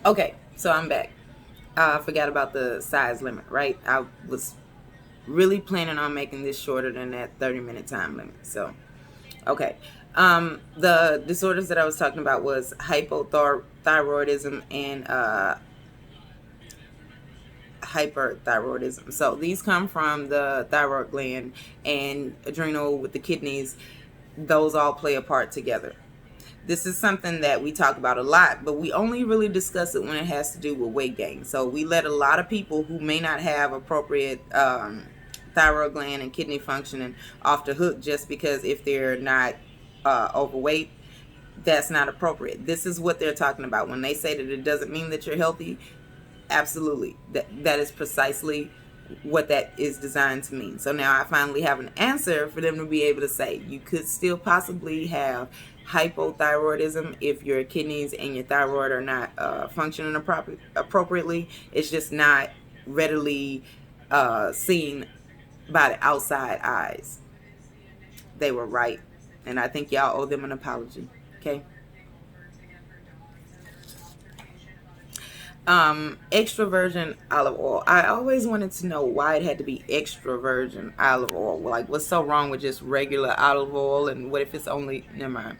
Okay, so I'm back. I forgot about the size limit, right? I was really planning on making this shorter than that 30-minute time limit. So, okay. The disorders that I was talking about was hypothyroidism and hyperthyroidism. So these come from the thyroid gland and adrenal with the kidneys. Those all play a part together. This is something that we talk about a lot, but we only really discuss it when it has to do with weight gain. So we let a lot of people who may not have appropriate thyroid gland and kidney functioning off the hook just because if they're not overweight, that's not appropriate. This is what they're talking about when they say that it doesn't mean that you're healthy. Absolutely, that is precisely what that is designed to mean. So now I finally have an answer for them to be able to say you could still possibly have hypothyroidism if your kidneys and your thyroid are not functioning appropriately. It's just not readily seen by the outside eyes. They were right, and I think y'all owe them an apology. Okay. Extra virgin olive oil. I always wanted to know why it had to be extra virgin olive oil. Like, what's so wrong with just regular olive oil? And what if it's only, never mind.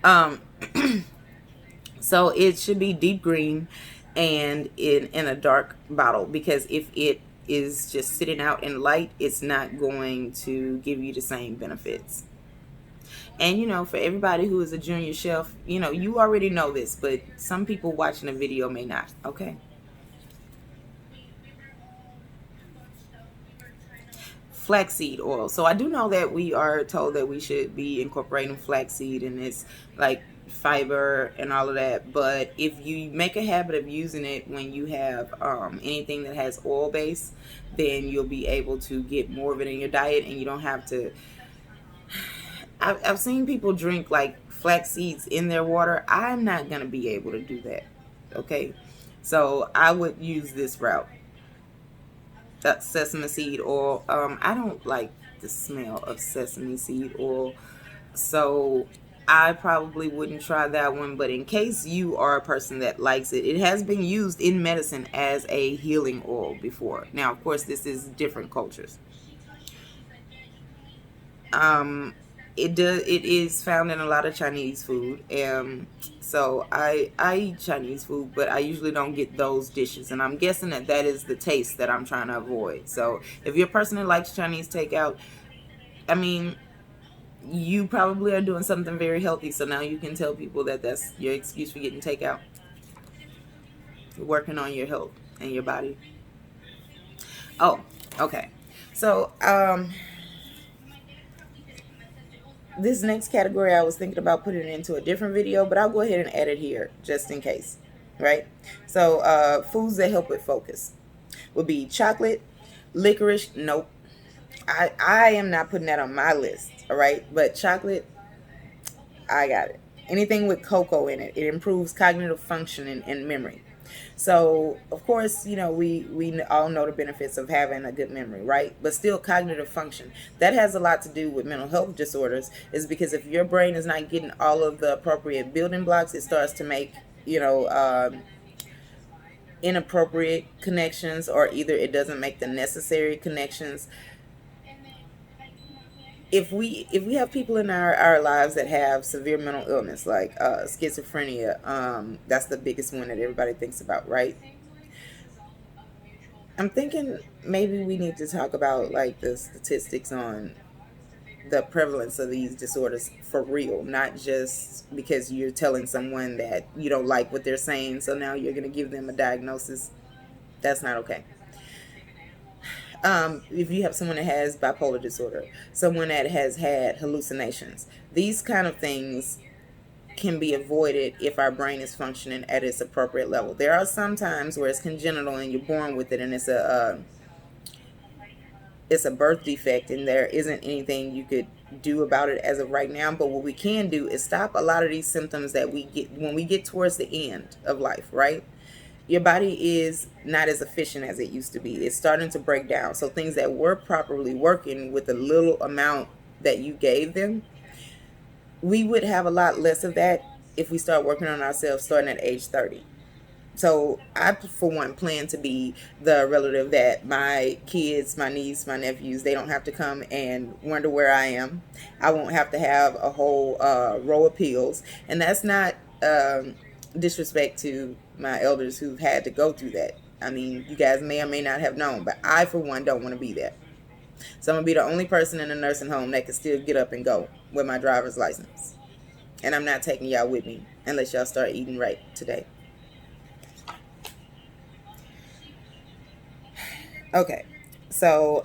Um, so it should be deep green and in a dark bottle, because if it is just sitting out in light, it's not going to give you the same benefits. And for everybody who is a junior chef, you already know this, but some people watching the video may not. Okay. Flaxseed oil. So I do know that we are told that we should be incorporating flaxseed and its like fiber and all of that. But if you make a habit of using it when you have anything that has oil base, then you'll be able to get more of it in your diet, and you don't have to. I've seen people drink like flax seeds in their water. I'm not gonna be able to do that. Okay, so I would use this route. That sesame seed oil. I don't like the smell of sesame seed oil, so I probably wouldn't try that one. But in case you are a person that likes it, it has been used in medicine as a healing oil before. Now, of course, this is different cultures. Um, it is found in a lot of Chinese food. So I eat Chinese food, but I usually don't get those dishes, and I'm guessing that is the taste that I'm trying to avoid. So if you're a person that likes Chinese takeout, I mean, you probably are doing something very healthy. So now you can tell people that that's your excuse for getting takeout. You're working on your health and your body. Oh, okay. So this next category, I was thinking about putting it into a different video, but I'll go ahead and add it here just in case, right? So foods that help with focus would be chocolate, licorice. Nope, I am not putting that on my list. All right, but chocolate, I got it. Anything with cocoa in it improves cognitive function and memory. So of course, we all know the benefits of having a good memory, right? But still, cognitive function, that has a lot to do with mental health disorders, is because if your brain is not getting all of the appropriate building blocks, it starts to make inappropriate connections, or either it doesn't make the necessary connections. If we have people in our lives that have severe mental illness like schizophrenia, that's the biggest one that everybody thinks about, right? I'm thinking maybe we need to talk about like the statistics on the prevalence of these disorders for real, not just because you're telling someone that you don't like what they're saying, so now you're going to give them a diagnosis. That's not okay. If you have someone that has bipolar disorder, someone that has had hallucinations, these kind of things can be avoided if our brain is functioning at its appropriate level. There are some times where it's congenital and you're born with it, and it's a birth defect, and there isn't anything you could do about it as of right now. But what we can do is stop a lot of these symptoms that we get when we get towards the end of life, right? Your body is not as efficient as it used to be. It's starting to break down. So things that were properly working with the little amount that you gave them, we would have a lot less of that if we start working on ourselves starting at age 30. So I, for one, plan to be the relative that my kids, my niece, my nephews, they don't have to come and wonder where I am. I won't have to have a whole row of pills. And that's not disrespect to my elders who've had to go through that. I mean, you guys may or may not have known, but I, for one, don't want to be there. So I'm going to be the only person in a nursing home that can still get up and go with my driver's license. And I'm not taking y'all with me unless y'all start eating right today. Okay, so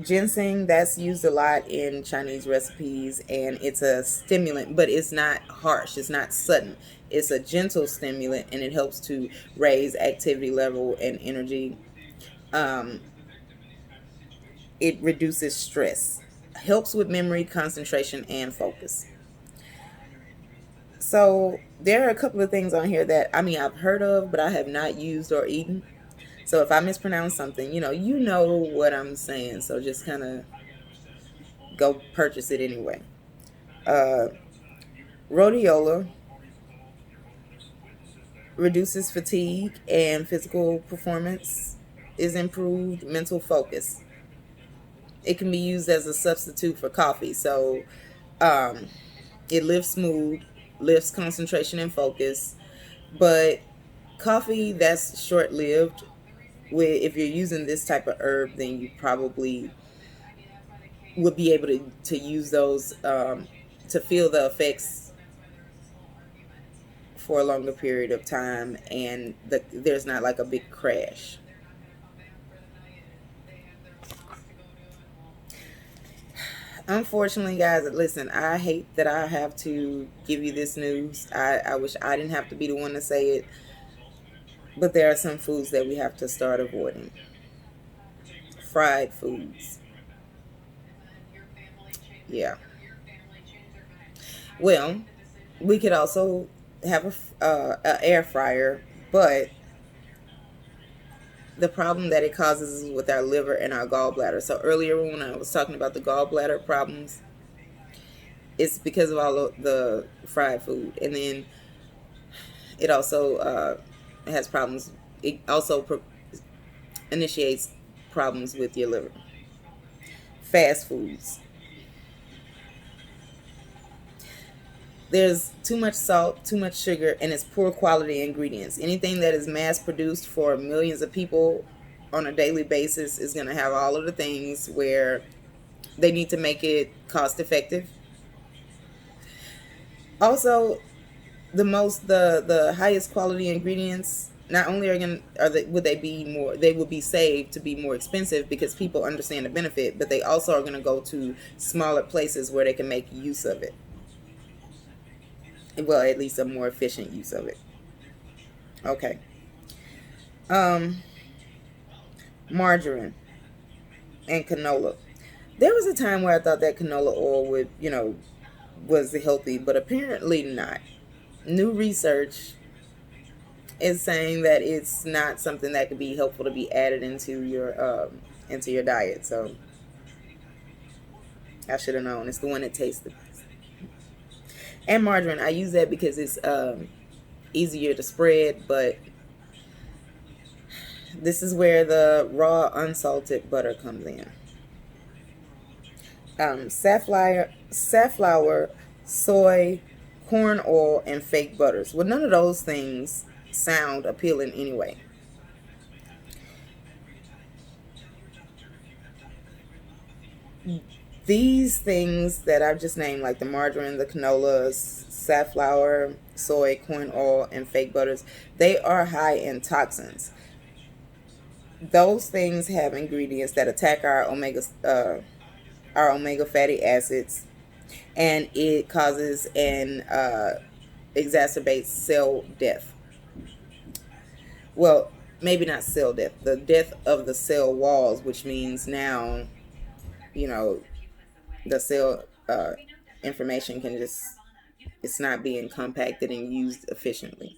ginseng, that's used a lot in Chinese recipes, and it's a stimulant, but it's not harsh, it's not sudden. It's a gentle stimulant, and it helps to raise activity level and energy. Um, it reduces stress, helps with memory, concentration, and focus. So there are a couple of things on here that I mean I've heard of, but I have not used or eaten. So if I mispronounce something, you know what I'm saying. So just kind of go purchase it anyway. Uh, Rhodiola reduces fatigue and physical performance is improved mental focus. It can be used as a substitute for coffee. So um, it lifts mood, lifts concentration and focus. But coffee, that's short lived. If you're using this type of herb, then you probably would be able to use those to feel the effects for a longer period of time, and there's not like a big crash. Unfortunately, guys, listen, I hate that I have to give you this news. I wish I didn't have to be the one to say it, but there are some foods that we have to start avoiding. Fried foods. Yeah. Well, we could also have a air fryer, but the problem that it causes is with our liver and our gallbladder. So earlier when I was talking about the gallbladder problems, it's because of all of the fried food, and then it also has problems. It also initiates problems with your liver. Fast foods. There's too much salt, too much sugar, and it's poor quality ingredients. Anything that is mass produced for millions of people on a daily basis is going to have all of the things where they need to make it cost effective. Also, the highest quality ingredients not only would they be more, they would be saved to be more expensive because people understand the benefit, but they also are going to go to smaller places where they can make use of it. Well, at least a more efficient use of it. Okay. um Margarine and canola. There was a time where I thought that canola oil would, was healthy, but apparently not. New research is saying that it's not something that could be helpful to be added into your diet. So I should have known. It's the one that tastes the best. And margarine, I use that because it's easier to spread, but this is where the raw unsalted butter comes in. Safflower, soy, corn oil, and fake butters. Well, none of those things sound appealing anyway. These things that I've just named, like the margarine, the canola, safflower, soy, corn oil, and fake butters, they are high in toxins. Those things have ingredients that attack our omega fatty acids, and it causes and exacerbates cell death. Well, maybe not cell death, the death of the cell walls, which means now, you know, the cell information can just, it's not being compacted and used efficiently.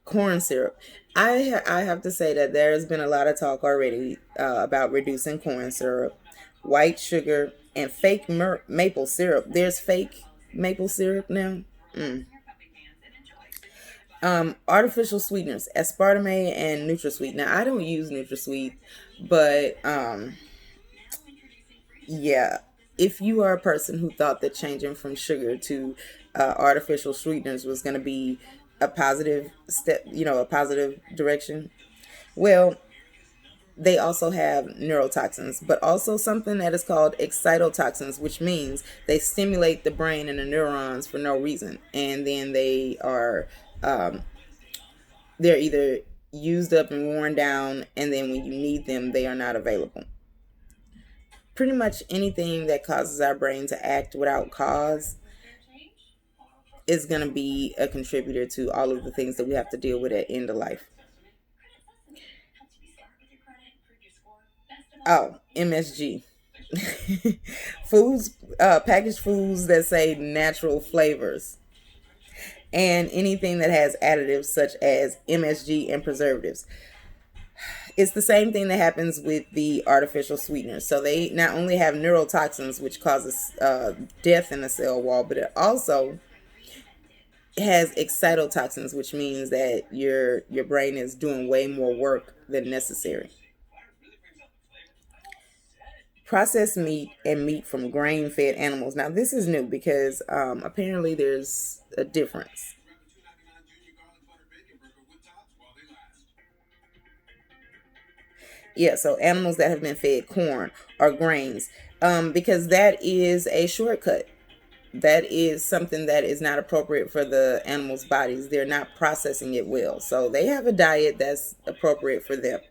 Corn syrup. I have to say that there has been a lot of talk already about reducing corn syrup, white sugar, and fake maple syrup. There's fake maple syrup now. Mm. Artificial sweeteners, aspartame and NutraSweet. Now, I don't use NutraSweet, but yeah, if you are a person who thought that changing from sugar to artificial sweeteners was going to be a positive step, a positive direction, well, they also have neurotoxins, but also something that is called excitotoxins, which means they stimulate the brain and the neurons for no reason, and then um, they're either used up and worn down, and then when you need them, they are not available. Pretty much anything that causes our brain to act without cause is going to be a contributor to all of the things that we have to deal with at end of life. Oh, MSG. Foods, packaged foods that say natural flavors, and anything that has additives such as MSG and preservatives. It's the same thing that happens with the artificial sweeteners. So they not only have neurotoxins, which causes death in the cell wall, but it also has excitotoxins, which means that your brain is doing way more work than necessary. Processed meat and meat from grain-fed animals. Now, this is new because apparently there's a difference. Yeah, so animals that have been fed corn or grains, because that is a shortcut. That is something that is not appropriate for the animals' bodies. They're not processing it well. So they have a diet that's appropriate for them.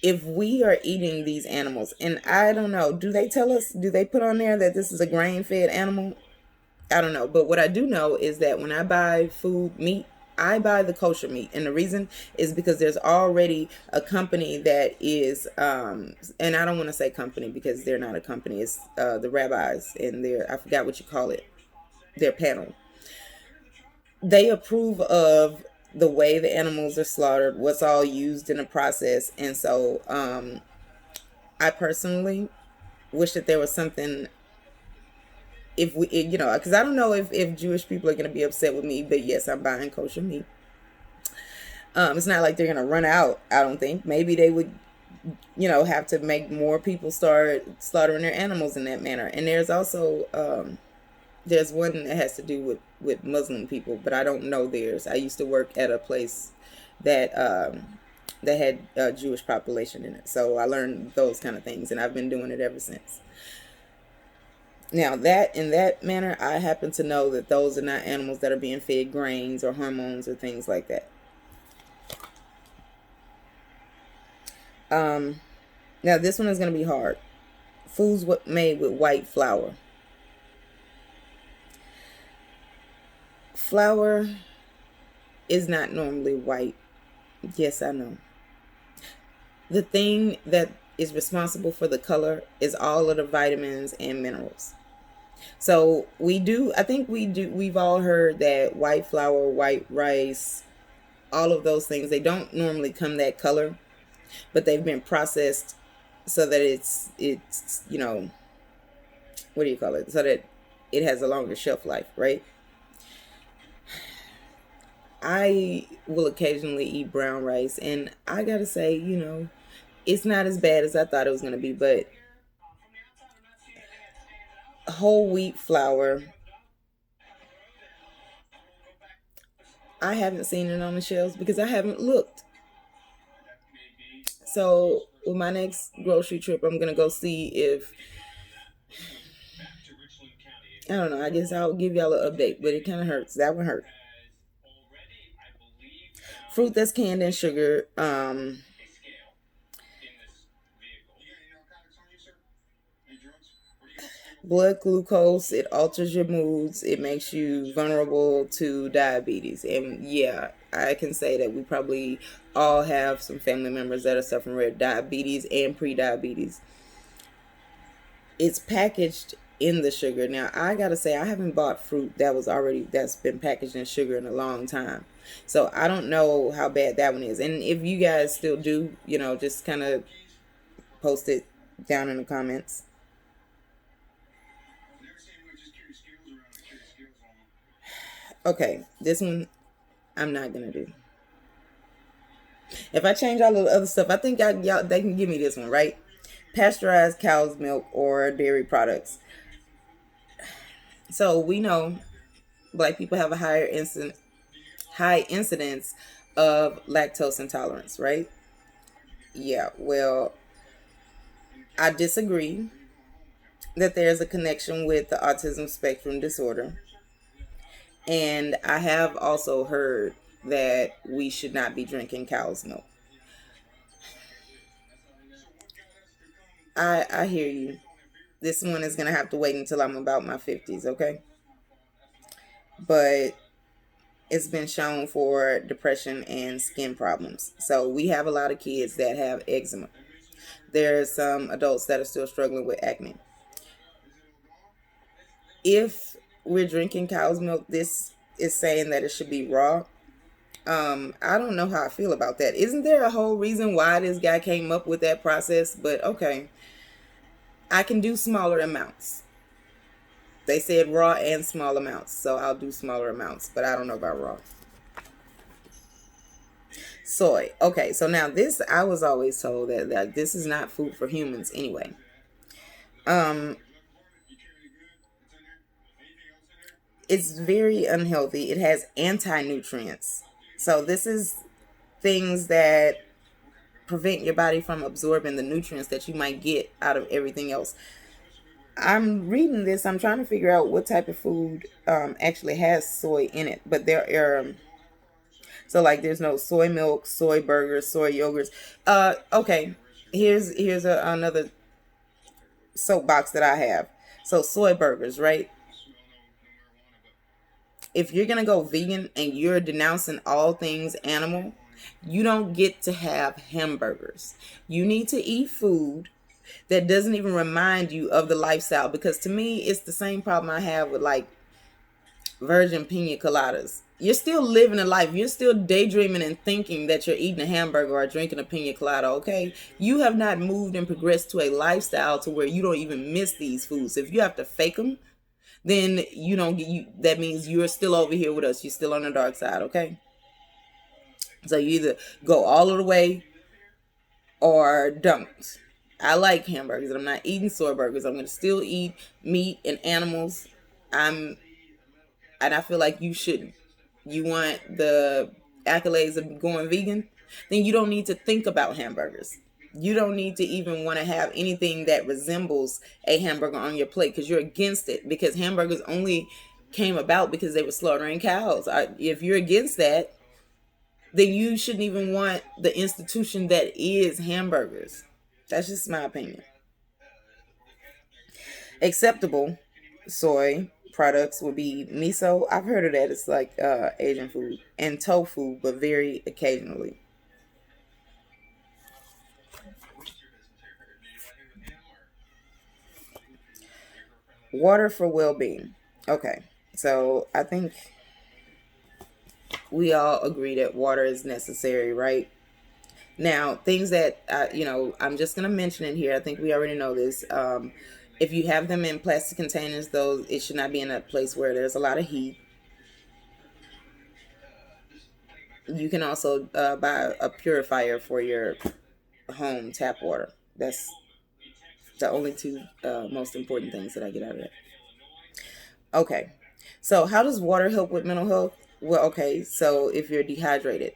If we are eating these animals, and I don't know, do they tell us, do they put on there that this is a grain fed animal? I don't know. But what I do know is that when I buy food, meat, I buy the kosher meat. And the reason is because there's already a company that is, and I don't want to say company because they're not a company. It's the rabbis and their, I forgot what you call it, their panel. They approve of the way the animals are slaughtered, what's all used in the process. And so I personally wish that there was something, if we, because I don't know if Jewish people are going to be upset with me, but yes, I'm buying kosher meat. It's not like they're going to run out. I don't think. Maybe they would, have to make more people start slaughtering their animals in that manner. And there's also there's one that has to do with Muslim people, but I don't know theirs. I used to work at a place that that had a Jewish population in it, so I learned those kind of things, and I've been doing it ever since. Now, that in that manner, I happen to know that those are not animals that are being fed grains or hormones or things like that. Now, this one is going to be hard. Foods made with white flour. Flour is not normally white. Yes, I know. The thing that is responsible for the color is all of the vitamins and minerals. So I think we've all heard that white flour, white rice, all of those things, they don't normally come that color, but they've been processed so that it's what do you call it? So that it has a longer shelf life, right? I will occasionally eat brown rice, and I gotta say, it's not as bad as I thought it was gonna be, but whole wheat flour, I haven't seen it on the shelves because I haven't looked. So with my next grocery trip, I'm gonna go see if, I don't know. I guess I'll give y'all an update, but it kind of hurts. That one hurt. Fruit that's canned in sugar. Blood glucose, it alters your moods, it makes you vulnerable to diabetes. And yeah, I can say that we probably all have some family members that are suffering with diabetes and pre-diabetes. It's packaged in the sugar. Now, I gotta say, I haven't bought fruit that's been packaged in sugar in a long time, so I don't know how bad that one is. And if you guys still do, just kind of post it down in the comments. Okay, this one I'm not gonna do. If I change all of the other stuff, I think y'all they can give me this one, right? Pasteurized cow's milk or dairy products. So we know black people have a high incidence of lactose intolerance, right? Yeah, well, I disagree that there's a connection with the autism spectrum disorder. And I have also heard that we should not be drinking cow's milk. I hear you. This one is going to have to wait until I'm about my 50s, okay? But it's been shown for depression and skin problems. So we have a lot of kids that have eczema. There's some adults that are still struggling with acne. If we're drinking cow's milk, this is saying that it should be raw. I don't know how I feel about that. Isn't there a whole reason why this guy came up with that process? But okay, I can do smaller amounts. They said raw and small amounts, so I'll do smaller amounts, but I don't know about raw. Soy. Okay, so now this, I was always told that this is not food for humans anyway. Um, it's very unhealthy. It has anti-nutrients. So this is things that prevent your body from absorbing the nutrients that you might get out of everything else. I'm reading this. I'm trying to figure out what type of food actually has soy in it. But there are so like there's no soy milk, soy burgers, soy yogurts. Okay. Here's another soapbox that I have. So soy burgers, right? If you're gonna go vegan and you're denouncing all things animal, you don't get to have hamburgers. You need to eat food that doesn't even remind you of the lifestyle, because to me it's the same problem I have with like virgin pina coladas. You're still living a life. You're still daydreaming and thinking that you're eating a hamburger or drinking a pina colada, okay? You have not moved and progressed to a lifestyle to where you don't even miss these foods. If you have to fake them, then you don't get you. That means you're still over here with us. You're still on the dark side, okay? So you either go all of the way or don't. I like hamburgers, and I'm not eating soy burgers. I'm gonna still eat meat and animals. I'm, and I feel like you shouldn't. You want the accolades of going vegan, then you don't need to think about hamburgers. You don't need to even want to have anything that resembles a hamburger on your plate because you're against it. Because hamburgers only came about because they were slaughtering cows. If you're against that, then you shouldn't even want the institution that is hamburgers. That's just my opinion. Acceptable soy products would be miso. I've heard of that. It's like Asian food, and tofu, but very occasionally. Water for well-being. Okay, so I think we all agree that water is necessary, right? Now, things that I'm just gonna mention in here. I think we already know this. If you have them in plastic containers, those it should not be in a place where there's a lot of heat. You can also buy a purifier for your home tap water. That's the only two most important things that I get out of it. Okay, so how does water help with mental health? Well, okay, so if you're dehydrated,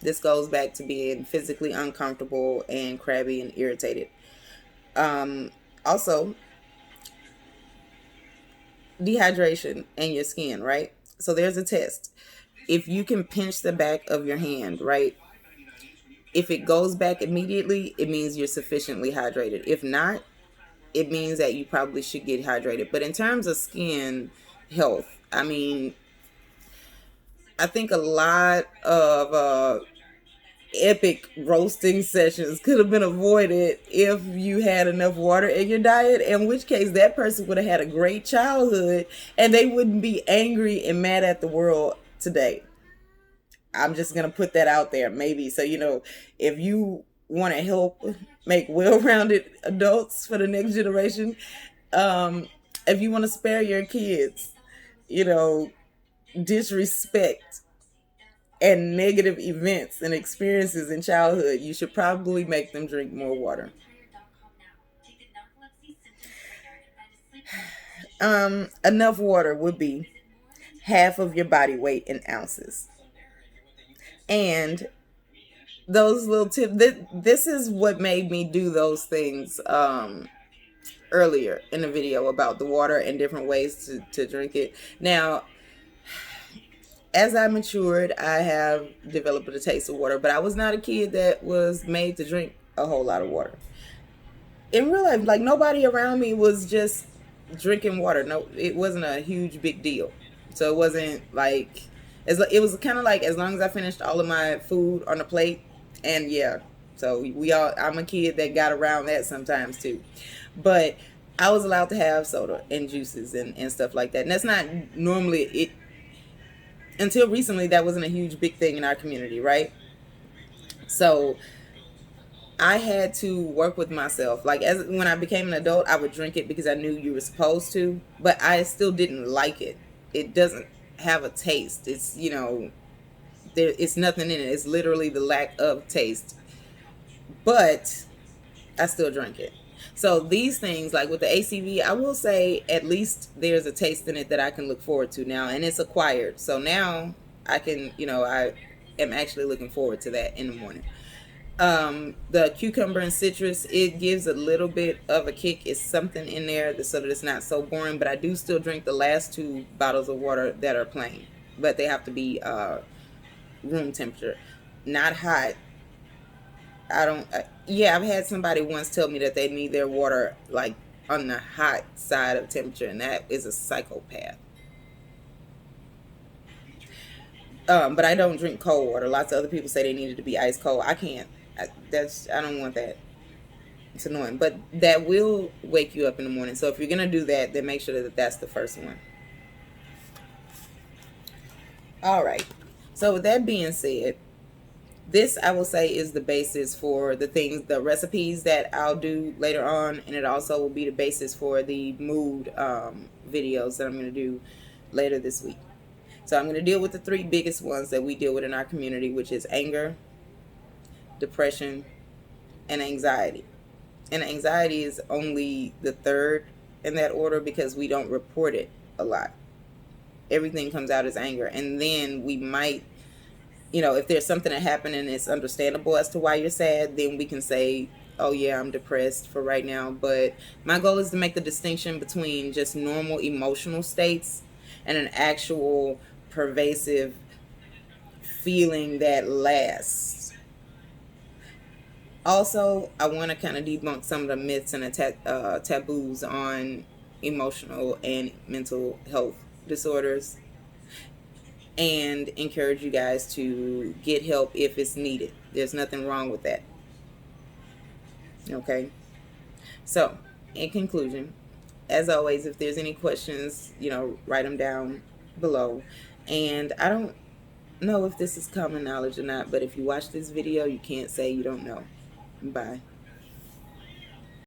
this goes back to being physically uncomfortable and crabby and irritated. Also, dehydration and your skin, right? So there's a test. If you can pinch the back of your hand, right? If it goes back immediately, it means you're sufficiently hydrated. If not, it means that you probably should get hydrated. But in terms of skin health, I mean, I think a lot of epic roasting sessions could have been avoided if you had enough water in your diet, in which case that person would have had a great childhood and they wouldn't be angry and mad at the world today. I'm just going to put that out there, maybe. So, if you want to help make well-rounded adults for the next generation, if you want to spare your kids, you know, disrespect and negative events and experiences in childhood, you should probably make them drink more water. Enough water would be half of your body weight in ounces. And those little tips, this is what made me do those things earlier in the video about the water and different ways to drink it. Now, as I matured, I have developed a taste of water, but I was not a kid that was made to drink a whole lot of water. In real life, like, nobody around me was just drinking water. No, it wasn't a huge big deal. So it wasn't like, it was kind of like, as long as I finished all of my food on the plate, and yeah, so I'm a kid that got around that sometimes too. But I was allowed to have soda and juices and stuff like that. And that's not normally it. Until recently, that wasn't a huge big thing in our community, right? So I had to work with myself. Like, as when I became an adult, I would drink it because I knew you were supposed to, but I still didn't like it. It doesn't have a taste. It's, it's nothing in it. It's literally the lack of taste. But I still drink it. So these things, like with the ACV, I will say at least there's a taste in it that I can look forward to now, and it's acquired. So now I can, I am actually looking forward to that in the morning. The cucumber and citrus, it gives a little bit of a kick. It's something in there so that it's not so boring, but I do still drink the last 2 bottles of water that are plain, but they have to be room temperature, not hot. I don't. Yeah, I've had somebody once tell me that they need their water like on the hot side of temperature, and that is a psychopath. But I don't drink cold water. Lots of other people say they need it to be ice cold. I can't. I don't want that. It's annoying, but that will wake you up in the morning. So if you're gonna do that, then make sure that that's the first one. All right. So with that being said, this, I will say, is the basis for the recipes that I'll do later on, and it also will be the basis for the mood videos that I'm going to do later this week. So I'm going to deal with the 3 biggest ones that we deal with in our community, which is anger, depression, and anxiety. And anxiety is only the 3rd in that order because we don't report it a lot. Everything comes out as anger, and then we might, if there's something that happened and it's understandable as to why you're sad, then we can say, oh yeah, I'm depressed for right now. But my goal is to make the distinction between just normal emotional states and an actual pervasive feeling that lasts. Also, I want to kind of debunk some of the myths and the taboos on emotional and mental health disorders, and encourage you guys to get help if it's needed. There's nothing wrong with that. Okay? So, in conclusion, as always, if there's any questions, write them down below. And I don't know if this is common knowledge or not, but if you watch this video, you can't say you don't know. Bye.